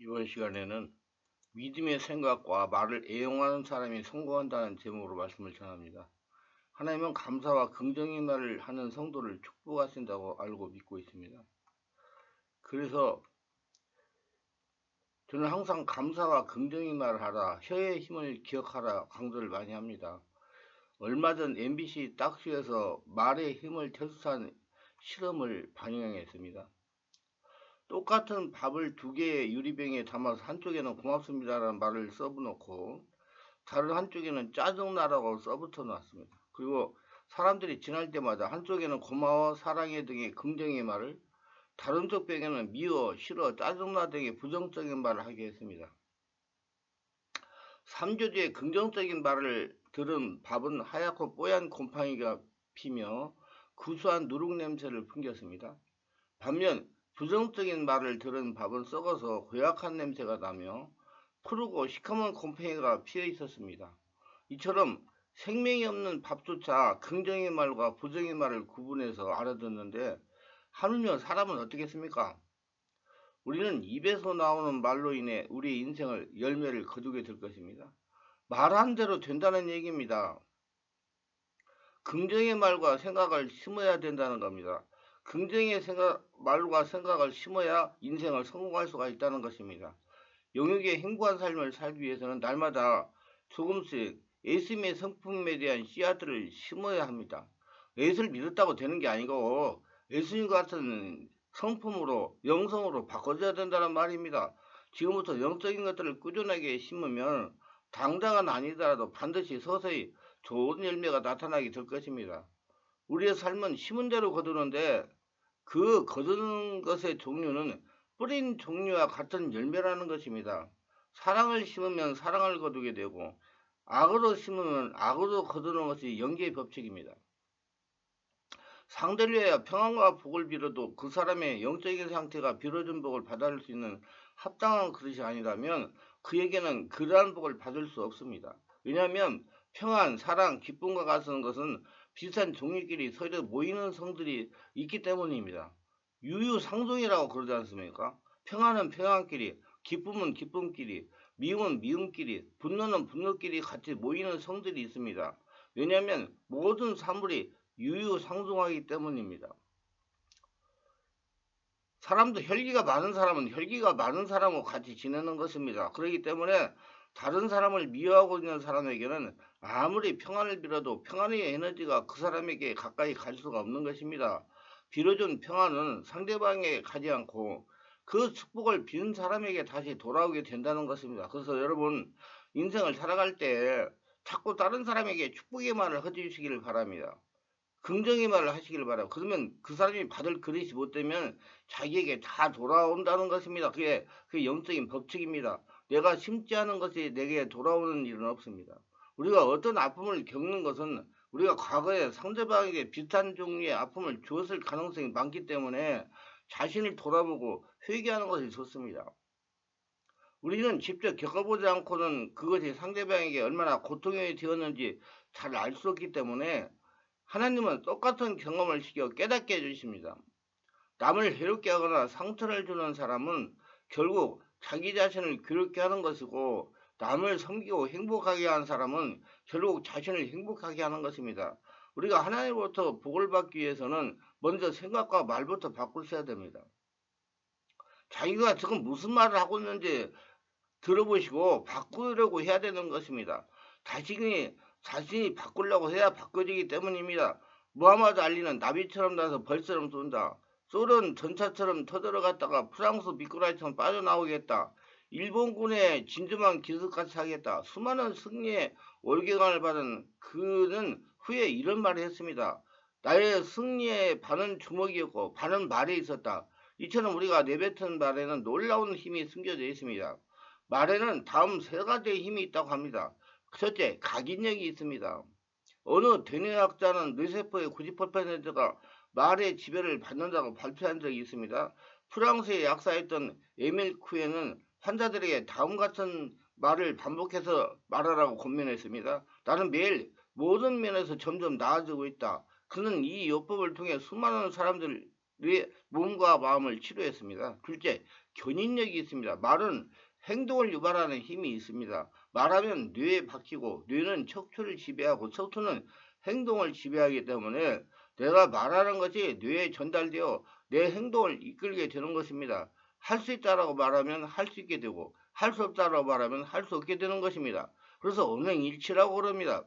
이번 시간에는 믿음의 생각과 말을 애용하는 사람이 성공한다는 제목으로 말씀을 전합니다. 하나님은 감사와 긍정의 말을 하는 성도를 축복하신다고 알고 믿고 있습니다. 그래서 저는 항상 감사와 긍정의 말을 하라, 혀의 힘을 기억하라 강조를 많이 합니다. 얼마 전 MBC 딱쇼에서 말의 힘을 테스트한 실험을 반영했습니다. 똑같은 밥을 두 개의 유리병에 담아서 한쪽에는 고맙습니다라는 말을 써놓고 다른 한쪽에는 짜증나라고 써붙여 놨습니다. 그리고 사람들이 지날 때마다 한쪽에는 고마워, 사랑해 등의 긍정의 말을, 다른 쪽 병에는 미워, 싫어, 짜증나 등의 부정적인 말을 하게 했습니다. 3주 뒤에 긍정적인 말을 들은 밥은 하얗고 뽀얀 곰팡이가 피며 구수한 누룩 냄새를 풍겼습니다. 반면 부정적인 말을 들은 밥은 썩어서 고약한 냄새가 나며 푸르고 시커먼 곰팡이가 피어 있었습니다. 이처럼 생명이 없는 밥조차 긍정의 말과 부정의 말을 구분해서 알아듣는데 하물며 사람은 어떻겠습니까? 우리는 입에서 나오는 말로 인해 우리의 인생을 열매를 거두게 될 것입니다. 말한 대로 된다는 얘기입니다. 긍정의 말과 생각을 심어야 된다는 겁니다. 긍정의 말과 생각을 심어야 인생을 성공할 수가 있다는 것입니다. 영역의 행복한 삶을 살기 위해서는 날마다 조금씩 예수님의 성품에 대한 씨앗들을 심어야 합니다. 예수를 믿었다고 되는 게 아니고 예수님 같은 성품으로 영성으로 바꿔줘야 된다는 말입니다. 지금부터 영적인 것들을 꾸준하게 심으면 당장은 아니더라도 반드시 서서히 좋은 열매가 나타나게 될 것입니다. 우리의 삶은 심은 대로 거두는데 그 거두는 것의 종류는 뿌린 종류와 같은 열매라는 것입니다. 사랑을 심으면 사랑을 거두게 되고 악으로 심으면 악으로 거두는 것이 영계의 법칙입니다. 상대를 위하여 평안과 복을 빌어도 그 사람의 영적인 상태가 빌어준 복을 받을 수 있는 합당한 그릇이 아니라면 그에게는 그러한 복을 받을 수 없습니다. 왜냐하면 평안, 사랑, 기쁨과 같은 것은 비슷한 종류끼리 서로 모이는 성들이 있기 때문입니다. 유유상종이라고 그러지 않습니까? 평안은 평안끼리, 기쁨은 기쁨끼리, 미움은 미움끼리, 분노는 분노끼리 같이 모이는 성들이 있습니다. 왜냐하면 모든 사물이 유유상종하기 때문입니다. 사람도 혈기가 많은 사람은 혈기가 많은 사람과 같이 지내는 것입니다. 그렇기 때문에 다른 사람을 미워하고 있는 사람에게는 아무리 평안을 빌어도 평안의 에너지가 그 사람에게 가까이 갈 수가 없는 것입니다. 빌어준 평안은 상대방에게 가지 않고 그 축복을 빈 사람에게 다시 돌아오게 된다는 것입니다. 그래서 여러분 인생을 살아갈 때 자꾸 다른 사람에게 축복의 말을 해주시기를 바랍니다. 긍정의 말을 하시길 바라고. 그러면 그 사람이 받을 그릇이 못 되면 자기에게 다 돌아온다는 것입니다. 그게 영적인 법칙입니다. 내가 심지 않은 것이 내게 돌아오는 일은 없습니다. 우리가 어떤 아픔을 겪는 것은 우리가 과거에 상대방에게 비슷한 종류의 아픔을 주었을 가능성이 많기 때문에 자신을 돌아보고 회개하는 것이 좋습니다. 우리는 직접 겪어보지 않고는 그것이 상대방에게 얼마나 고통이 되었는지 잘 알 수 없기 때문에 하나님은 똑같은 경험을 시켜 깨닫게 해주십니다. 남을 괴롭게 하거나 상처를 주는 사람은 결국 자기 자신을 괴롭게 하는 것이고 남을 섬기고 행복하게 하는 사람은 결국 자신을 행복하게 하는 것입니다. 우리가 하나님으로부터 복을 받기 위해서는 먼저 생각과 말부터 바꾸셔야 됩니다. 자기가 지금 무슨 말을 하고 있는지 들어보시고 바꾸려고 해야 되는 것입니다. 자신이 바꾸려고 해야 바꿔지기 때문입니다. 무하마드 알리는 나비처럼 나서 벌처럼 쏜다. 소련 전차처럼 터들어갔다가 프랑스 미꾸라지처럼 빠져나오겠다. 일본군의 진주만 기습같이 하겠다. 수많은 승리의 월계관을 받은 그는 후에 이런 말을 했습니다. 나의 승리의 반은 주먹이었고 반은 말에 있었다. 이처럼 우리가 내뱉은 말에는 놀라운 힘이 숨겨져 있습니다. 말에는 다음 세 가지의 힘이 있다고 합니다. 첫째, 각인력이 있습니다. 어느 대뇌학자는 뇌세포의 98%가 말의 지배를 받는다고 발표한 적이 있습니다. 프랑스의 약사였던 에밀 쿠에는 환자들에게 다음 같은 말을 반복해서 말하라고 권면했습니다. 나는 매일 모든 면에서 점점 나아지고 있다. 그는 이 요법을 통해 수많은 사람들의 뇌, 몸과 마음을 치료했습니다. 둘째, 견인력이 있습니다. 말은 행동을 유발하는 힘이 있습니다. 말하면 뇌에 박히고 뇌는 척추를 지배하고 척추는 행동을 지배하기 때문에 내가 말하는 것이 뇌에 전달되어 내 행동을 이끌게 되는 것입니다. 할 수 있다라고 말하면 할 수 있게 되고 할 수 없다라고 말하면 할 수 없게 되는 것입니다. 그래서 언행일치라고 그럽니다.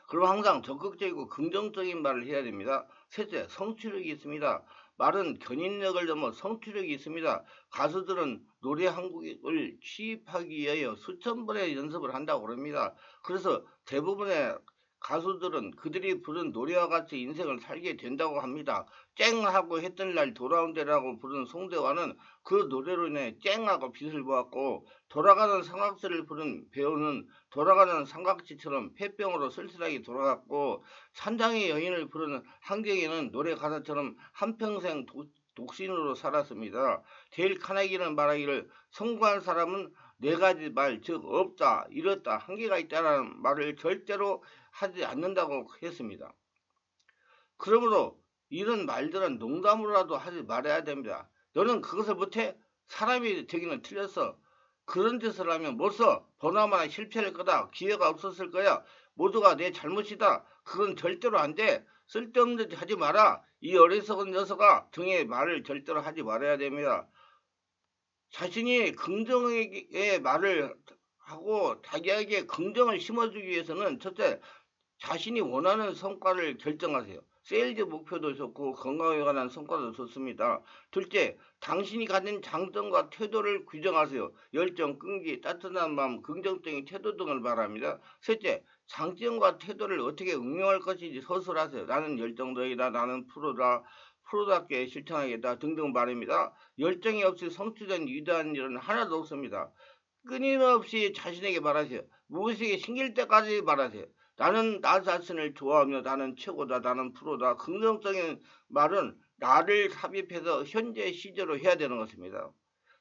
그럼 항상 적극적이고 긍정적인 말을 해야 됩니다. 셋째, 성취력이 있습니다. 말은 견인력을 넘어 성취력이 있습니다. 가수들은 노래 한 곡을 취입하기 위하여 수천 번의 연습을 한다고 그럽니다. 그래서 대부분의 가수들은 그들이 부른 노래와 같이 인생을 살게 된다고 합니다. 쨍하고 했던 날 돌아온대라고 부른 송대화는 그 노래로 인해 쨍하고 빛을 보았고, 돌아가는 삼각지를 부른 배우는 돌아가는 삼각지처럼 폐병으로 쓸쓸하게 돌아갔고, 산장의 여인을 부르는 한경이는 노래 가사처럼 한평생 독신으로 살았습니다. 데일 카네기는 말하기를 성공한 사람은 네 가지 말, 즉 없다, 이렇다, 한계가 있다라는 말을 절대로 하지 않는다고 했습니다. 그러므로 이런 말들은 농담으로라도 하지 말아야 됩니다. 너는 그것을 못해? 사람이 되기는 틀렸어. 그런 짓을 하면 못 써. 번화마나 실패할 거다. 기회가 없었을 거야. 모두가 내 잘못이다. 그건 절대로 안 돼. 쓸데없는 짓 하지 마라. 이 어리석은 녀석아, 등의 말을 절대로 하지 말아야 됩니다. 자신이 긍정의 말을 하고 자기에게 긍정을 심어주기 위해서는 첫째, 자신이 원하는 성과를 결정하세요. 세일즈 목표도 좋고 건강에 관한 성과도 좋습니다. 둘째, 당신이 가진 장점과 태도를 규정하세요. 열정, 끈기, 따뜻한 마음, 긍정적인 태도 등을 말합니다. 셋째, 장점과 태도를 어떻게 응용할 것인지 서술하세요. 나는 열정적이다, 나는 프로다, 프로답게 실천하겠다 등등 말입니다. 열정이 없이 성취된 위대한 일은 하나도 없습니다. 끊임없이 자신에게 말하세요. 무엇에게 신길 때까지 말하세요. 나는 나 자신을 좋아하며 나는 최고다, 나는 프로다. 긍정적인 말은 나를 삽입해서 현재 시제로 해야 되는 것입니다.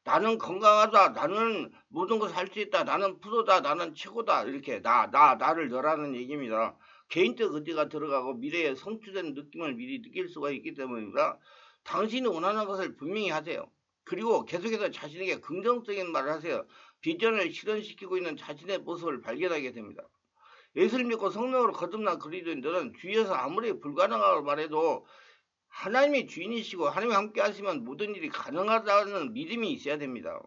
나는 건강하다, 나는 모든 것을 할 수 있다, 나는 프로다, 나는 최고다, 이렇게 나를 너라는 얘기입니다. 개인적 의지가 들어가고 미래에 성취된 느낌을 미리 느낄 수가 있기 때문입니다. 당신이 원하는 것을 분명히 하세요. 그리고 계속해서 자신에게 긍정적인 말을 하세요. 비전을 실현시키고 있는 자신의 모습을 발견하게 됩니다. 예수를 믿고 성령으로 거듭난 그리스도인들은 주위에서 아무리 불가능하다고 말해도 하나님이 주인이시고 하나님이 함께 하시면 모든 일이 가능하다는 믿음이 있어야 됩니다.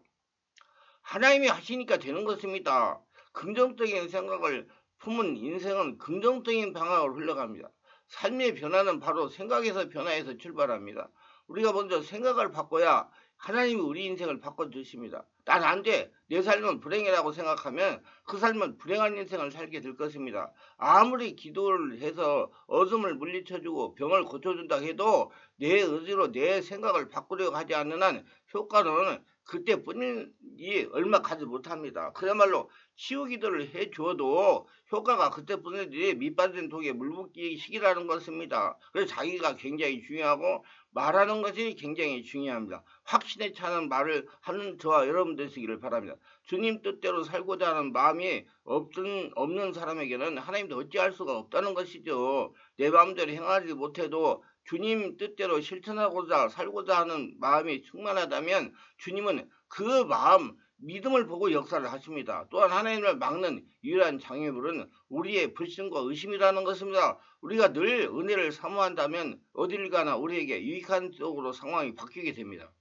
하나님이 하시니까 되는 것입니다. 긍정적인 생각을 품은 인생은 긍정적인 방향으로 흘러갑니다. 삶의 변화는 바로 생각에서 변화해서 출발합니다. 우리가 먼저 생각을 바꿔야 하나님이 우리 인생을 바꿔주십니다. 난 안 돼. 내 삶은 불행이라고 생각하면 그 삶은 불행한 인생을 살게 될 것입니다. 아무리 기도를 해서 어둠을 물리쳐주고 병을 고쳐준다 해도 내 의지로 내 생각을 바꾸려고 하지 않는 한 효과는 그때뿐이지 얼마 가지 못합니다. 그야말로 치유 기도를 해줘도 효과가 그때뿐이지 밑빠진 독에 물 붓기 시기라는 것입니다. 그래서 자기가 굉장히 중요하고 말하는 것이 굉장히 중요합니다. 확신에 차는 말을 하는 저와 여러분 되시기를 바랍니다. 주님 뜻대로 살고자 하는 마음이 없는 사람에게는 하나님도 어찌할 수가 없다는 것이죠. 내 마음대로 행하지 못해도 주님 뜻대로 실천하고자 살고자 하는 마음이 충만하다면 주님은 그 마음, 믿음을 보고 역사를 하십니다. 또한 하나님을 막는 유일한 장애물은 우리의 불신과 의심이라는 것입니다. 우리가 늘 은혜를 사모한다면 어딜 가나 우리에게 유익한 쪽으로 상황이 바뀌게 됩니다.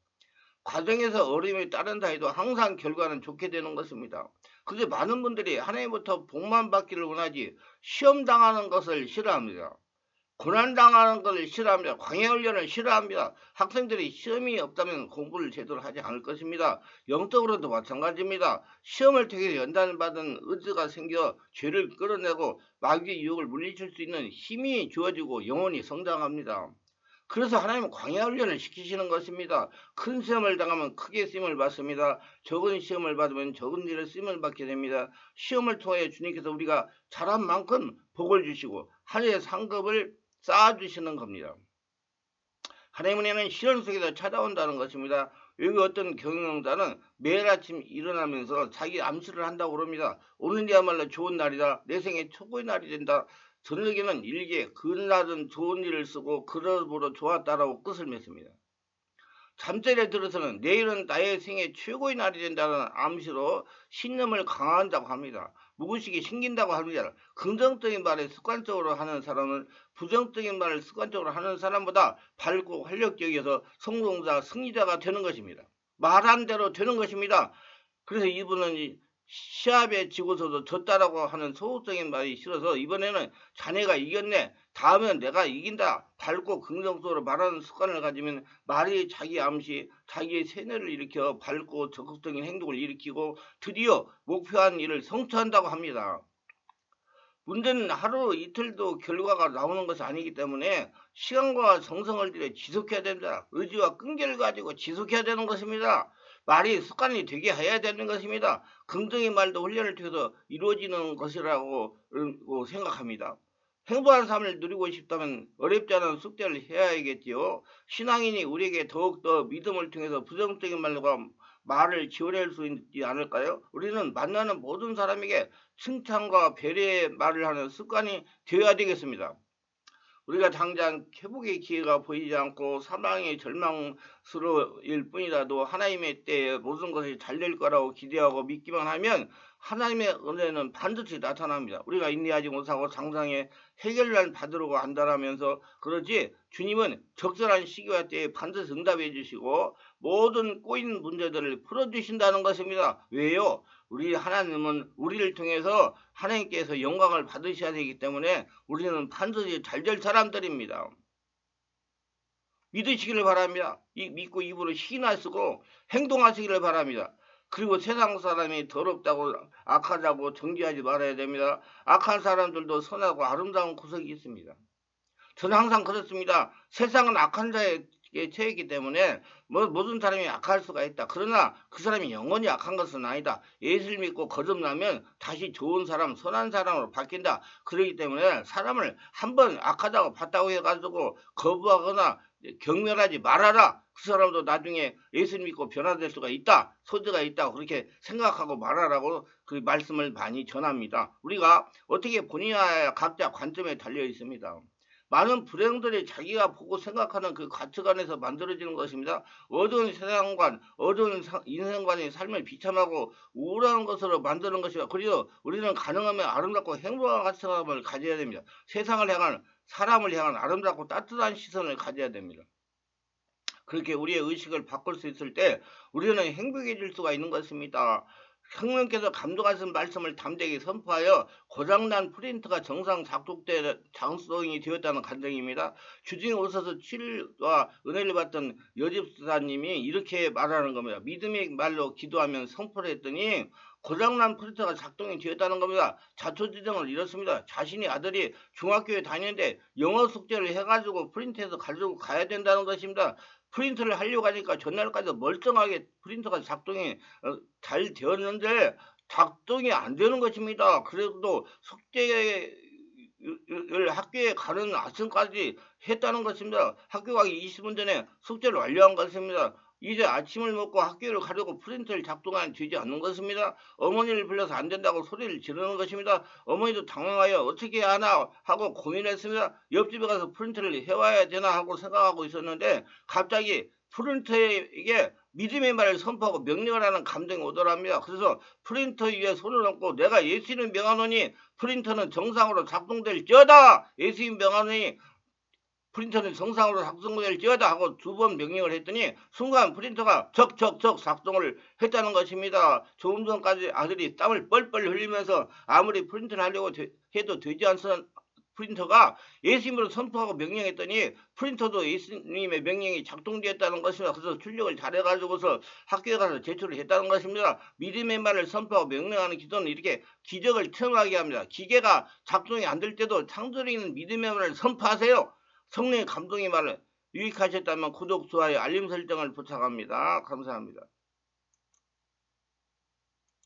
과정에서 어려움이 따른다 해도 항상 결과는 좋게 되는 것입니다. 그게 많은 분들이 하나님부터 복만 받기를 원하지 시험 당하는 것을 싫어합니다. 고난당하는 것을 싫어합니다. 광야훈련을 싫어합니다. 학생들이 시험이 없다면 공부를 제대로 하지 않을 것입니다. 영적으로도 마찬가지입니다. 시험을 통해 연단받은 의지가 생겨 죄를 끌어내고 마귀의 유혹을 물리칠 수 있는 힘이 주어지고 영혼이 성장합니다. 그래서 하나님은 광야훈련을 시키시는 것입니다. 큰 시험을 당하면 크게 쓰임을 받습니다. 적은 시험을 받으면 적은 일을 쓰임을 받게 됩니다. 시험을 통해 주님께서 우리가 잘한 만큼 복을 주시고 하늘의 상급을 쌓아주시는 겁니다. 하나님의 은혜는 시련 속에서 찾아온다는 것입니다. 여기 어떤 경영자는 매일 아침 일어나면서 자기 암시를 한다고 그럽니다. 오늘이야말로 좋은 날이다. 내 생애 최고의 날이 된다. 저녁에는 일기에 그날은 좋은 일을 쓰고 그러므로 좋았다라고 끝을 맺습니다. 잠자리에 들어서는 내일은 나의 생애 최고의 날이 된다는 암시로 신념을 강화한다고 합니다. 무의식이 생긴다고 합니다. 긍정적인 말을 습관적으로 하는 사람은 부정적인 말을 습관적으로 하는 사람보다 밝고 활력적이어서 성공자, 승리자가 되는 것입니다. 말한 대로 되는 것입니다. 그래서 이분은 시합에 지고서도 졌다라고 하는 소극적인 말이 싫어서 이번에는 자네가 이겼네. 다음엔 내가 이긴다. 밝고 긍정적으로 말하는 습관을 가지면 말이 자기 암시, 자기의 세뇌를 일으켜 밝고 적극적인 행동을 일으키고 드디어 목표한 일을 성취한다고 합니다. 문제는 하루 이틀도 결과가 나오는 것이 아니기 때문에 시간과 정성을 들여 지속해야 된다. 의지와 끈기를 가지고 지속해야 되는 것입니다. 말이 습관이 되게 해야 되는 것입니다. 긍정의 말도 훈련을 통해서 이루어지는 것이라고 생각합니다. 행복한 삶을 누리고 싶다면 어렵지 않은 숙제를 해야겠지요. 신앙인이 우리에게 더욱더 믿음을 통해서 부정적인 말과 말을 지원할 수 있지 않을까요? 우리는 만나는 모든 사람에게 칭찬과 배려의 말을 하는 습관이 되어야 되겠습니다. 우리가 당장 회복의 기회가 보이지 않고 사망의 절망스러울 뿐이라도 하나님의 때에 모든 것이 잘 될 거라고 기대하고 믿기만 하면 하나님의 은혜는 반드시 나타납니다. 우리가 인내하지 못하고 상상에 해결만 받으려고 한다라면서 그러지 주님은 적절한 시기와 때에 반드시 응답해 주시고 모든 꼬인 문제들을 풀어주신다는 것입니다. 왜요? 우리 하나님은 우리를 통해서 하나님께서 영광을 받으셔야 되기 때문에 우리는 반드시 잘 될 사람들입니다. 믿으시기를 바랍니다. 믿고 입으로 시인하 쓰고 행동하시기를 바랍니다. 그리고 세상 사람이 더럽다고 악하다고 정죄하지 말아야 됩니다. 악한 사람들도 선하고 아름다운 구석이 있습니다. 저는 항상 그렇습니다. 세상은 악한 자에 처했기 때문에 모든 사람이 악할 수가 있다. 그러나 그 사람이 영원히 악한 것은 아니다. 예수를 믿고 거듭나면 다시 좋은 사람, 선한 사람으로 바뀐다. 그렇기 때문에 사람을 한번 악하다고 봤다고 해가지고 거부하거나 경멸하지 말아라. 그 사람도 나중에 예수를 믿고 변화될 수가 있다. 소재가 있다. 그렇게 생각하고 말하라고 그 말씀을 많이 전합니다. 우리가 어떻게 보느냐 각자 관점에 달려 있습니다. 많은 불행들이 자기가 보고 생각하는 그 가치관에서 만들어지는 것입니다. 어두운 세상관, 어두운 인생관의 삶을 비참하고 우울한 것으로 만드는 것이다. 그리고 우리는 가능하면 아름답고 행복한 가치관을 가져야 됩니다. 세상을 향한, 사람을 향한 아름답고 따뜻한 시선을 가져야 됩니다. 그렇게 우리의 의식을 바꿀 수 있을 때 우리는 행복해질 수가 있는 것입니다. 성령께서 감동하신 말씀을 담대하게 선포하여 고장난 프린터가 정상 작동돼 작동이 되었다는 간증입니다. 주중에 오셔서 치료와 은혜를 받던 여집사님이 이렇게 말하는 겁니다. 믿음의 말로 기도하면 선포를 했더니 고장난 프린터가 작동이 되었다는 겁니다. 자초지정을 잃었습니다. 자신이 아들이 중학교에 다니는데 영어 숙제를 해가지고 프린터에서 가지고 가야 된다는 것입니다. 프린터를 하려고 하니까 전날까지 멀쩡하게 프린터가 작동이 잘 되었는데 작동이 안 되는 것입니다. 그래도 숙제를 학교에 가는 아침까지 했다는 것입니다. 학교 가기 20분 전에 숙제를 완료한 것입니다. 이제 아침을 먹고 학교를 가려고 프린터를 작동하면 되지 않는 것입니다. 어머니를 불러서 안 된다고 소리를 지르는 것입니다. 어머니도 당황하여 어떻게 하나 하고 고민했습니다. 옆집에 가서 프린터를 해와야 되나 하고 생각하고 있었는데 갑자기 프린터에게 믿음의 말을 선포하고 명령을 하는 감동이 오더랍니다. 그래서 프린터 위에 손을 얹고 내가 예수님 명하노니 프린터는 정상으로 작동될지어다. 예수님 명하노니 프린터는 정상으로 작동될지어다 하고 2번 명령을 했더니 순간 프린터가 척척척 작동을 했다는 것입니다. 조금 전까지 아들이 땀을 뻘뻘 흘리면서 아무리 프린터를 하려고 해도 되지 않는 프린터가 예수님으로 선포하고 명령했더니 프린터도 예수님의 명령이 작동되었다는 것입니다. 그래서 출력을 잘해가지고서 학교에 가서 제출을 했다는 것입니다. 믿음의 말을 선포하고 명령하는 기도는 이렇게 기적을 체험하게 합니다. 기계가 작동이 안 될 때도 창조력 있는 믿음의 말을 선포하세요. 성령의 감동의 말을 유익하셨다면 구독, 좋아요, 알림 설정을 부탁합니다. 감사합니다.